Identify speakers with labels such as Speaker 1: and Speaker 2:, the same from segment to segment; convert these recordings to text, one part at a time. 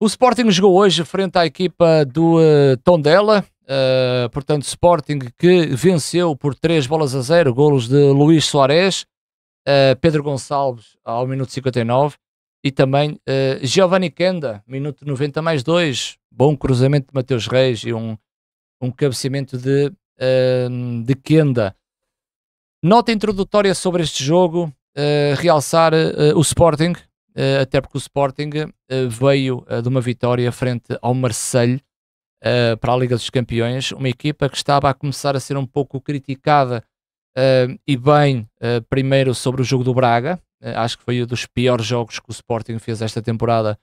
Speaker 1: O Sporting jogou hoje frente à equipa do Tondela, portanto Sporting que venceu por 3-0, golos de Luís Soares, Pedro Gonçalves ao minuto 59 e também Giovanni Kenda, minuto 90 mais 2, bom cruzamento de Mateus Reis e um cabeceamento de Kenda. Nota introdutória sobre este jogo, realçar o Sporting, até porque o Sporting veio de uma vitória frente ao Marseille para a Liga dos Campeões, uma equipa que estava a começar a ser um pouco criticada e bem, primeiro sobre o jogo do Braga, acho que foi um dos piores jogos que o Sporting fez esta temporada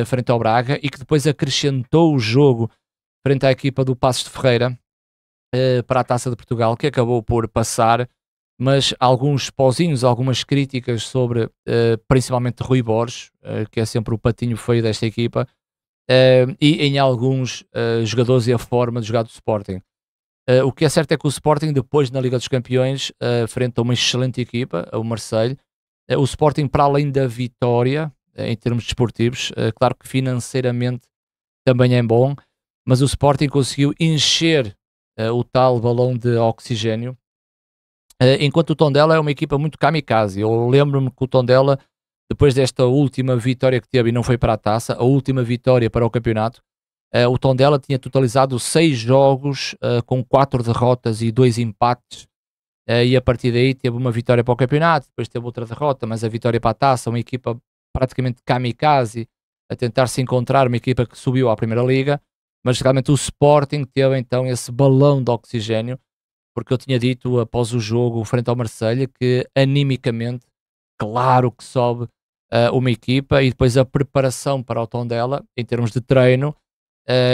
Speaker 1: frente ao Braga, e que depois acrescentou o jogo frente à equipa do Passos de Ferreira para a Taça de Portugal, que acabou por passar, mas alguns pauzinhos, algumas críticas sobre principalmente Rui Borges, que é sempre o patinho feio desta equipa, e em alguns jogadores e a forma de jogar do Sporting. O que é certo é que o Sporting depois na Liga dos Campeões, frente a uma excelente equipa, o Marseille, o Sporting, para além da vitória em termos desportivos, claro que financeiramente também é bom, mas o Sporting conseguiu encher o tal balão de oxigênio, enquanto o Tondela é uma equipa muito kamikaze. Eu lembro-me que o Tondela, depois desta última vitória que teve, e não foi para a taça, a última vitória para o campeonato, o Tondela tinha totalizado 6 jogos com 4 derrotas e 2 empates, e a partir daí teve uma vitória para o campeonato, depois teve outra derrota, mas a vitória para a taça, uma equipa praticamente kamikaze, a tentar se encontrar, uma equipa que subiu à Primeira Liga, mas realmente o Sporting teve então esse balão de oxigênio, porque eu tinha dito após o jogo frente ao Marseille que animicamente, claro que sobe uma equipa, e depois a preparação para o Tondela em termos de treino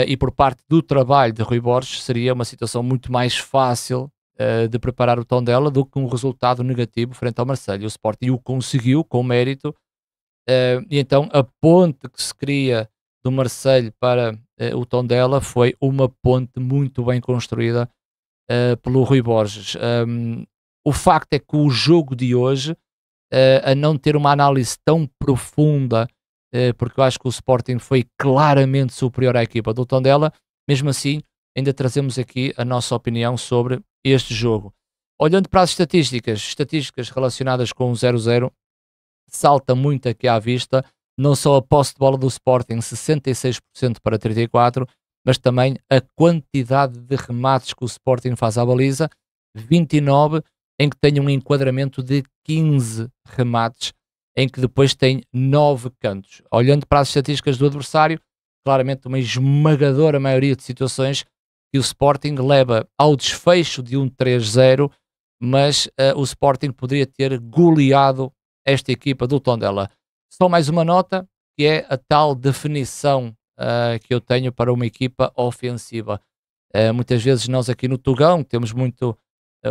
Speaker 1: e por parte do trabalho de Rui Borges seria uma situação muito mais fácil de preparar o Tondela do que um resultado negativo frente ao Marseille. O Sporting o conseguiu com mérito, e então a ponte que se cria do Marseille para o Tondela foi uma ponte muito bem construída pelo Rui Borges. O facto é que o jogo de hoje, a não ter uma análise tão profunda, porque eu acho que o Sporting foi claramente superior à equipa do Tondela, mesmo assim ainda trazemos aqui a nossa opinião sobre este jogo. Olhando para as estatísticas relacionadas com o 0-0, salta muito aqui à vista, não só a posse de bola do Sporting, 66% para 34%, mas também a quantidade de remates que o Sporting faz à baliza, 29, em que tem um enquadramento de 15 remates, em que depois tem 9 cantos. Olhando para as estatísticas do adversário, claramente uma esmagadora maioria de situações que o Sporting leva ao desfecho de um 3-0, mas o Sporting poderia ter goleado esta equipa do Tondela. Só mais uma nota, que é a tal definição que eu tenho para uma equipa ofensiva. Muitas vezes nós aqui no Tugão temos muito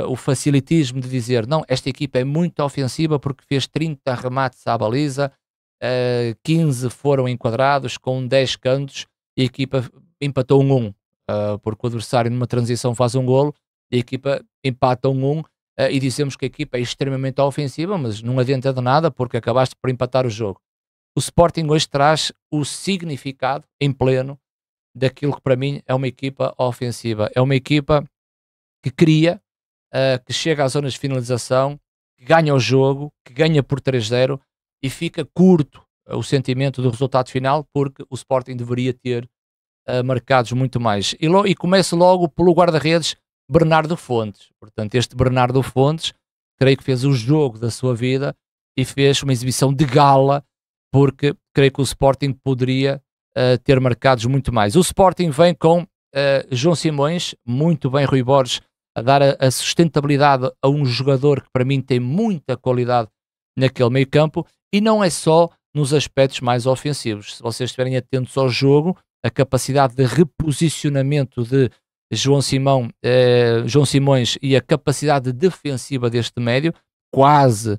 Speaker 1: o facilitismo de dizer, não, esta equipa é muito ofensiva porque fez 30 remates à baliza, 15 foram enquadrados com 10 cantos, e a equipa empatou 1-1, porque o adversário numa transição faz um golo, e a equipa empata 1-1, e dizemos que a equipa é extremamente ofensiva, mas não adianta de nada porque acabaste por empatar o jogo. O Sporting hoje traz o significado em pleno daquilo que para mim é uma equipa ofensiva. É uma equipa que cria, que chega às zonas de finalização, que ganha o jogo, que ganha por 3-0, e fica curto o sentimento do resultado final, porque o Sporting deveria ter marcados muito mais. E começa logo pelo guarda-redes Bernardo Fontes. Portanto, este Bernardo Fontes, creio que fez o jogo da sua vida e fez uma exibição de gala, porque creio que o Sporting poderia ter marcados muito mais. O Sporting vem com João Simões, muito bem Rui Borges, a dar a sustentabilidade a um jogador que para mim tem muita qualidade naquele meio campo, e não é só nos aspectos mais ofensivos. Se vocês estiverem atentos ao jogo, a capacidade de reposicionamento de João Simões e a capacidade defensiva deste médio, quase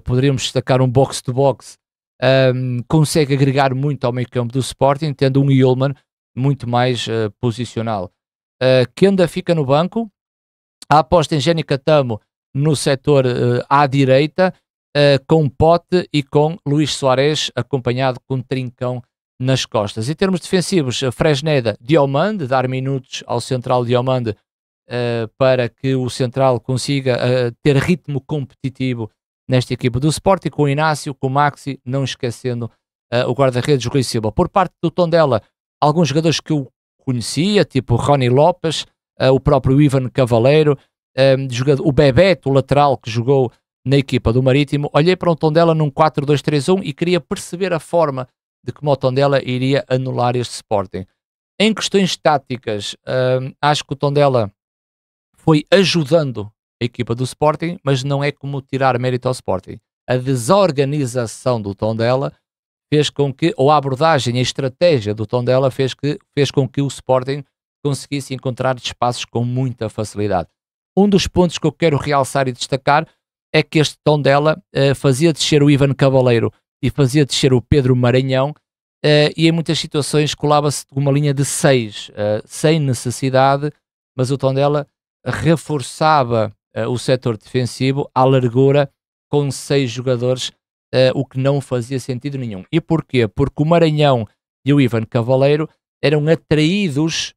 Speaker 1: poderíamos destacar um box-to-box, consegue agregar muito ao meio campo do Sporting, tendo um Yulman muito mais posicional. Kenda fica no banco, a aposta em Jenny Catamo no setor à direita, com Pote e com Luís Soares, acompanhado com Trincão nas costas. Em termos defensivos, Fresneda, Diomande, dar minutos ao central Diomande para que o central consiga ter ritmo competitivo nesta equipa do Sporting, com o Inácio, com o Maxi, não esquecendo o guarda-redes Rui Silva. Por parte do Tondela, alguns jogadores que eu conhecia, tipo Rony Lopes, o próprio Ivan Cavaleiro, o Bebeto, o lateral que jogou na equipa do Marítimo. Olhei para o Tondela num 4-2-3-1 e queria perceber a forma de como o Tondela iria anular este Sporting. Em questões táticas, acho que o Tondela foi ajudando a equipa do Sporting, mas não é como tirar mérito ao Sporting. A desorganização do Tondela fez com que, ou a abordagem, a estratégia do Tondela fez com que o Sporting conseguisse encontrar espaços com muita facilidade. Um dos pontos que eu quero realçar e destacar é que este Tondela fazia descer o Ivan Cavaleiro e fazia descer o Pedro Maranhão e em muitas situações colava-se uma linha de 6, sem necessidade, mas o Tondela reforçava o setor defensivo à largura com 6 jogadores, o que não fazia sentido nenhum. E porquê? Porque o Maranhão e o Ivan Cavaleiro eram atraídos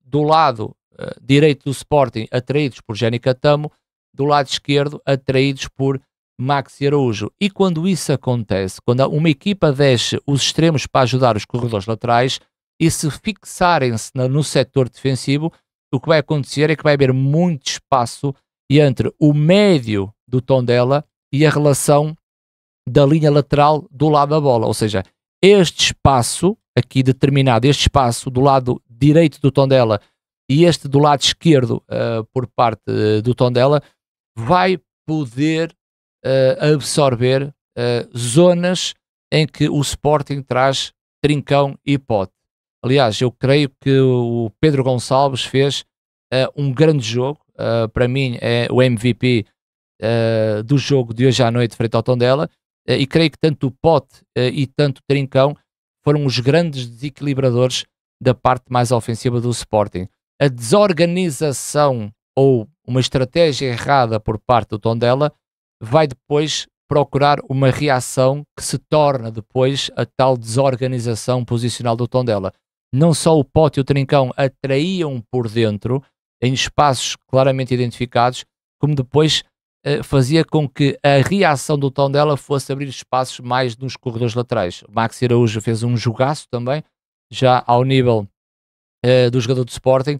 Speaker 1: do lado direito do Sporting, atraídos por Jenny Catamo, do lado esquerdo, atraídos por Maxi Araújo. E quando isso acontece, quando uma equipa deixa os extremos para ajudar os corredores laterais e se fixarem-se no setor defensivo, o que vai acontecer é que vai haver muito espaço entre o médio do Tondela e a relação da linha lateral do lado da bola. Ou seja, este espaço aqui determinado, este espaço do lado direito do Tondela e este do lado esquerdo por parte do Tondela, vai poder absorver zonas em que o Sporting traz Trincão e Pote. Aliás, eu creio que o Pedro Gonçalves fez um grande jogo, para mim é o MVP do jogo de hoje à noite frente ao Tondela, e creio que tanto o Pote e tanto o Trincão foram os grandes desequilibradores da parte mais ofensiva do Sporting. A desorganização ou uma estratégia errada por parte do Tondela vai depois procurar uma reação que se torna depois a tal desorganização posicional do Tondela. Não só o Pote e o Trincão atraíam por dentro, em espaços claramente identificados, como depois fazia com que a reação do Tondela fosse abrir espaços mais nos corredores laterais. O Maxi Araújo fez um jogaço também, já ao nível do jogador do Sporting,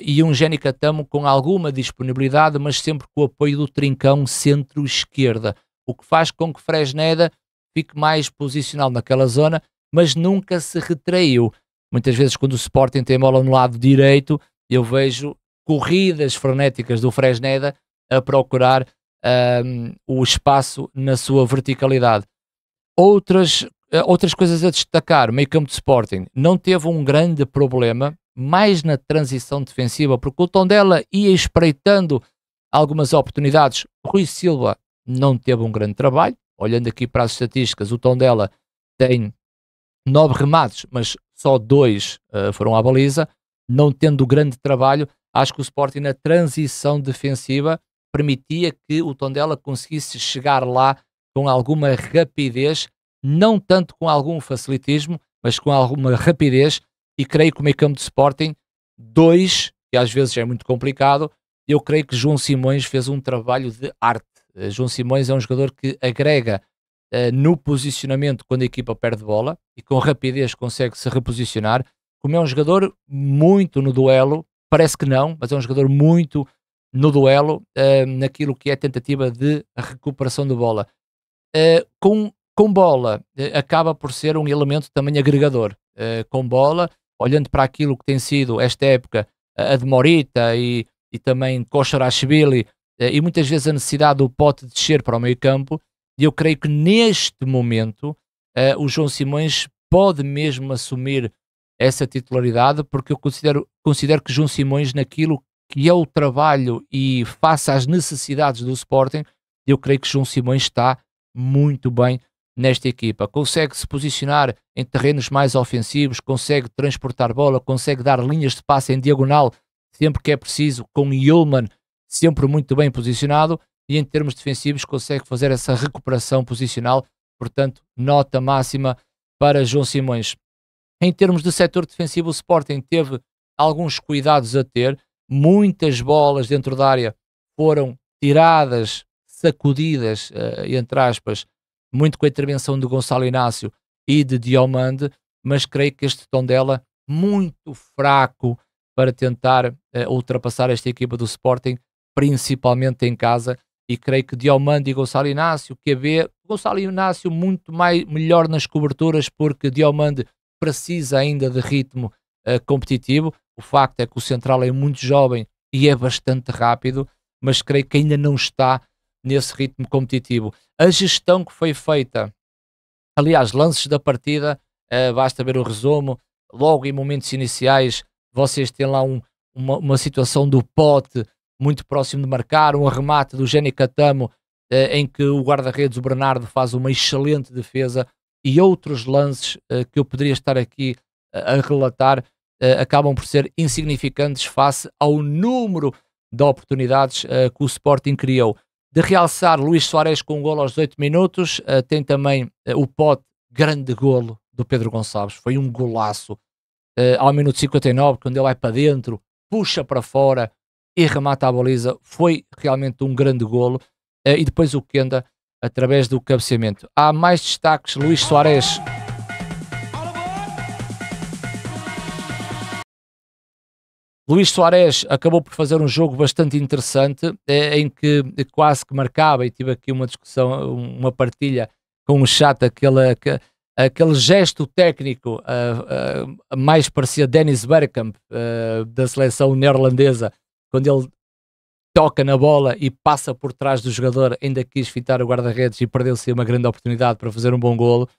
Speaker 1: e um Jenny Catamo com alguma disponibilidade, mas sempre com o apoio do Trincão centro-esquerda, o que faz com que Fresneda fique mais posicionado naquela zona, mas nunca se retraiu. Muitas vezes quando o Sporting tem bola no lado direito, eu vejo corridas frenéticas do Fresneda a procurar o espaço na sua verticalidade. Outras coisas a destacar, meio campo de Sporting, não teve um grande problema, mais na transição defensiva, porque o Tondela ia espreitando algumas oportunidades. Rui Silva não teve um grande trabalho, olhando aqui para as estatísticas, o Tondela tem 9 remates, mas só 2 foram à baliza, não tendo grande trabalho. Acho que o Sporting na transição defensiva permitia que o Tondela conseguisse chegar lá com alguma rapidez, não tanto com algum facilitismo, mas com alguma rapidez, e creio que o meio campo de Sporting, 2, que às vezes é muito complicado, eu creio que João Simões fez um trabalho de arte. João Simões é um jogador que agrega no posicionamento quando a equipa perde bola e com rapidez consegue se reposicionar, como é um jogador muito no duelo, parece que não, mas é um jogador muito no duelo, naquilo que é a tentativa de recuperação de bola. Com bola, acaba por ser um elemento também agregador. Com bola, olhando para aquilo que tem sido esta época, a de Morita e também Kosharashvili, e muitas vezes a necessidade do Pote descer para o meio campo, e eu creio que neste momento o João Simões pode mesmo assumir essa titularidade, porque eu considero que João Simões, naquilo que é o trabalho e face às necessidades do Sporting, eu creio que João Simões está muito bem nesta equipa. Consegue se posicionar em terrenos mais ofensivos, consegue transportar bola, consegue dar linhas de passe em diagonal sempre que é preciso, com Yulman sempre muito bem posicionado, e em termos defensivos consegue fazer essa recuperação posicional. Portanto, nota máxima para João Simões. Em termos de setor defensivo, o Sporting teve alguns cuidados a ter, muitas bolas dentro da área foram tiradas, sacudidas, entre aspas, muito com a intervenção de Gonçalo Inácio e de Diomande, mas creio que este Tondela muito fraco para tentar ultrapassar esta equipa do Sporting, principalmente em casa, e creio que Diomande e Gonçalo Inácio, QB, Gonçalo Inácio muito melhor nas coberturas, porque Diomande precisa ainda de ritmo competitivo. O facto é que o central é muito jovem e é bastante rápido, mas creio que ainda não está nesse ritmo competitivo. A gestão que foi feita, aliás, lances da partida, basta ver o resumo, logo em momentos iniciais, vocês têm lá uma situação do Pote muito próximo de marcar, um arremate do Jenny Catamo, em que o guarda-redes, o Bernardo, faz uma excelente defesa, e outros lances que eu poderia estar aqui a relatar, acabam por ser insignificantes face ao número de oportunidades que o Sporting criou. De realçar, Luís Soares com um golo aos 18 minutos, tem também o Pote, grande golo do Pedro Gonçalves, foi um golaço ao minuto 59, quando ele vai para dentro, puxa para fora e remata a baliza, foi realmente um grande golo. E depois o Kenda, através do cabeceamento. Há mais destaques, Luís Soares. Luís Soares acabou por fazer um jogo bastante interessante, em que quase que marcava, e tive aqui uma discussão, uma partilha com o chat, aquele gesto técnico mais parecia Dennis Bergkamp, da seleção neerlandesa, quando ele toca na bola e passa por trás do jogador, ainda quis fitar o guarda-redes e perdeu-se uma grande oportunidade para fazer um bom golo.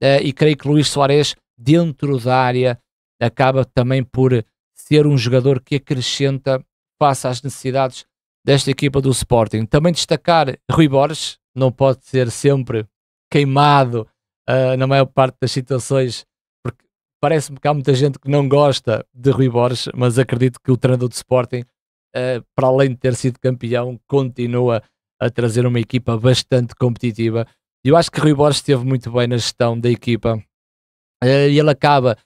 Speaker 1: E creio que Luís Soares, dentro da área, acaba também por ser um jogador que acrescenta face às necessidades desta equipa do Sporting. Também destacar Rui Borges, não pode ser sempre queimado na maior parte das situações, porque parece-me que há muita gente que não gosta de Rui Borges, mas acredito que o treinador do Sporting, para além de ter sido campeão, continua a trazer uma equipa bastante competitiva. Eu acho que Rui Borges esteve muito bem na gestão da equipa, e ele acaba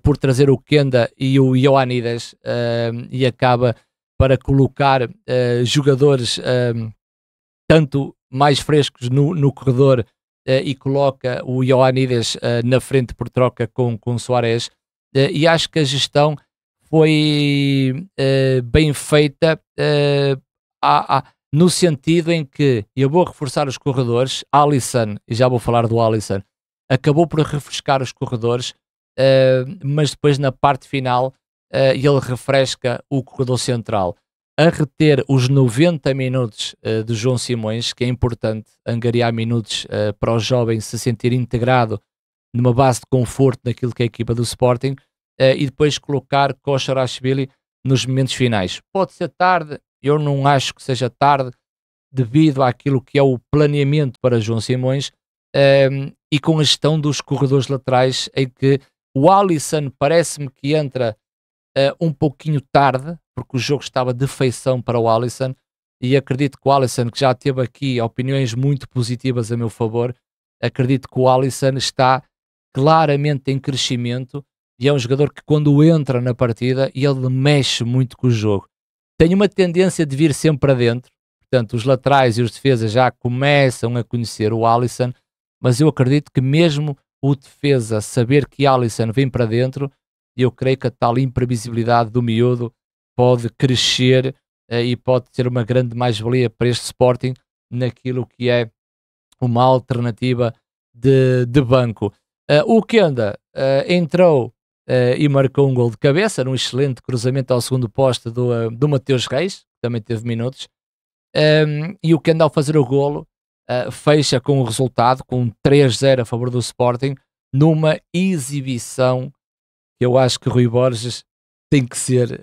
Speaker 1: por trazer o Kenda e o Ioannidis, e acaba para colocar jogadores tanto mais frescos no corredor, e coloca o Ioannidis na frente por troca com Soares, e acho que a gestão foi bem feita, no sentido em que, eu vou reforçar os corredores, Alisson, e já vou falar do Alisson, acabou por refrescar os corredores, mas depois na parte final ele refresca o corredor central, a reter os 90 minutos de João Simões, que é importante angariar minutos para o jovem se sentir integrado numa base de conforto naquilo que é a equipa do Sporting, e depois colocar Kosharashvili nos momentos finais. Pode ser tarde, eu não acho que seja tarde, devido àquilo que é o planeamento para João Simões, e com a gestão dos corredores laterais, em que o Alisson parece-me que entra um pouquinho tarde, porque o jogo estava de feição para o Alisson, e acredito que o Alisson, que já teve aqui opiniões muito positivas a meu favor, acredito que o Alisson está claramente em crescimento, e é um jogador que quando entra na partida, ele mexe muito com o jogo. Tem uma tendência de vir sempre para dentro, portanto os laterais e os defesas já começam a conhecer o Alisson, mas eu acredito que mesmo o defesa saber que Alisson vem para dentro, eu creio que a tal imprevisibilidade do miúdo pode crescer, e pode ser uma grande mais-valia para este Sporting naquilo que é uma alternativa de banco. O Kenda entrou e marcou um gol de cabeça, num excelente cruzamento ao segundo poste do Mateus Reis, que também teve minutos, e o Kenda, ao fazer o golo, fecha com o resultado, com um 3-0 a favor do Sporting, numa exibição que eu acho que Rui Borges tem que ser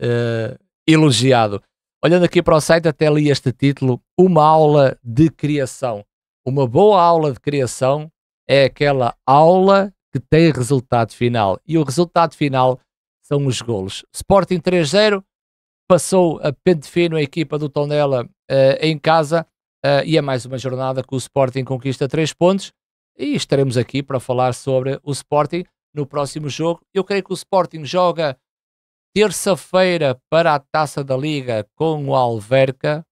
Speaker 1: elogiado. Olhando aqui para o site, até li este título: uma aula de criação. Uma boa aula de criação é aquela aula que tem resultado final, e o resultado final são os golos. Sporting 3-0, passou a pente fino a equipa do Tondela em casa, e é mais uma jornada que o Sporting conquista 3 pontos, e estaremos aqui para falar sobre o Sporting no próximo jogo. Eu creio que o Sporting joga terça-feira para a Taça da Liga com o Alverca,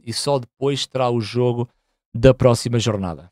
Speaker 1: e só depois terá o jogo da próxima jornada.